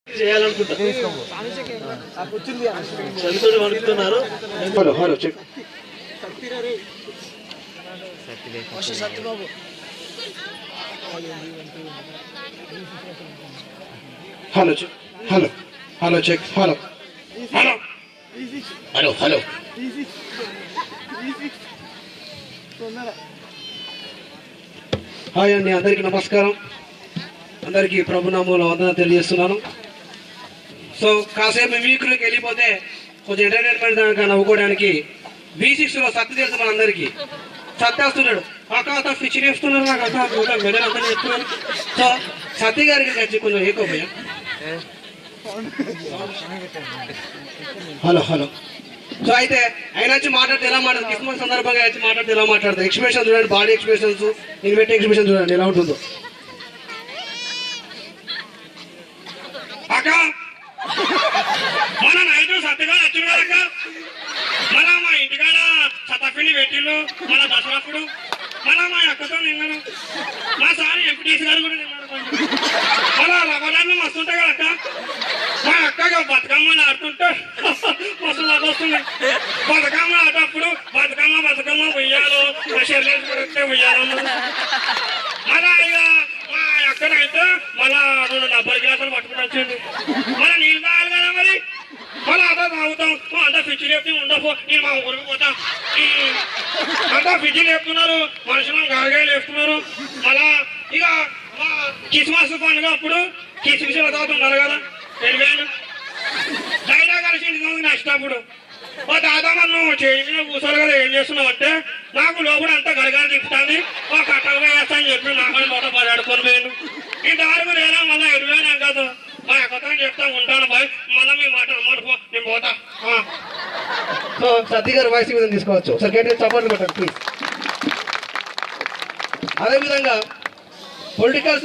చేయాలనుకుంటున్నారు. Hello hello check hello check hello hello check hello hello hello hello hi అండి, అందరికీ నమస్కారం. అందరికీ ప్రభునామంలో వందన తెలియజేస్తున్నాను. సో కాసేపు మిమిక్రీకి వెళ్ళిపోతే కొంచెం ఎంటర్టైన్మెంట్ దాకా నవ్వుకోవడానికి B6లో సత్తి తెలుసు మనందరికీ. సత్తేస్తున్నాడు అక్క ఫిచ్ నేస్తున్నాడు నాకు అక్క మెడల్ అంతా చెప్తున్నాను. సో సత్తి గారికి వచ్చి కొంచెం ఏకోపోయా. హలో హలో సో అయితే ఆయన వచ్చి మాట్లాడితే ఎలా మాట్లాడు, క్రిస్మస్ సందర్భంగా వచ్చి మాట్లాడితే ఎలా మాట్లాడతారు. ఎక్స్ప్రెషన్ చూడండి, బాడీ ఎక్స్ప్రెషన్స్, నేను పెట్టే ఎక్స్ప్రెషన్ చూడండి ఎలా ఉంటుందో. అక్క మన నైట్ సత్తిగా వచ్చింది కదక్క, మన మా ఇంటికాడ సతఫిని పెట్టిళ్ళు, మన దసరాప్పుడు మన మా అక్కతో నిన్నాను, మా సారి ఎంపీటీసీ గారు కూడా నిన్నారు. మన రమదాన్ని మస్తుంటాయి కదక్క, మా అక్కగా బతుకమ్మని ఆడుతుంటే మస్తు వస్తుంది. బతుకమ్మ ఆటప్పుడు బతుకమ్మ బతుకమ్మ ఉయ్యాలో షెర్లేసి పడితే ఉయ్యాలమ్మ. అలా ఇక మా అక్కనైతే మళ్ళా 2 డబ్బర్ గ్లాసులు పట్టుకుని వచ్చింది. మన నీళ్ళు తాగాలి కదా మరి, మళ్ళీ అంతా తాగుతాం. అంతా ఫిచ్చి లేపుతూ ఉండపో, నేను మా ఊరికి పోతా. అంతా ఫిచ్చి లేపుతున్నారు, మనుషులను గారగాయలు వేస్తున్నారు. మళ్ళా ఇక మా క్రిస్మస్ పండుగ అప్పుడు కిసిమిసిలు తాగుతున్నారు కదా, వెళ్ళిపోయాను డైనా కలిసి నచ్చినప్పుడు మా దాదాపు నువ్వు చేయి మీద కూర్చోరు కదా, ఏం చేస్తున్నావు అంటే నాకు లోపల అంతా గడగాలు తిప్పుతాను, మా కట్టగా వేస్తా అని చెప్పి నాకు మొదట పదాడుకొని పోయాను. ఇంతవరకు లేదా మళ్ళీ ఎడిపోయాను కాదు, మా కొత్తగా చెప్తా ఉంటాను బాయ్, మళ్ళీ మీ మాట అమ్మడిపో నేను పోతా. సో సత్తి గారు వాయిస్ మీద తీసుకోవచ్చు సార్, గట్టి సపోర్ట్ పెట్టండి ప్లీజ్. అదేవిధంగా పొలిటికల్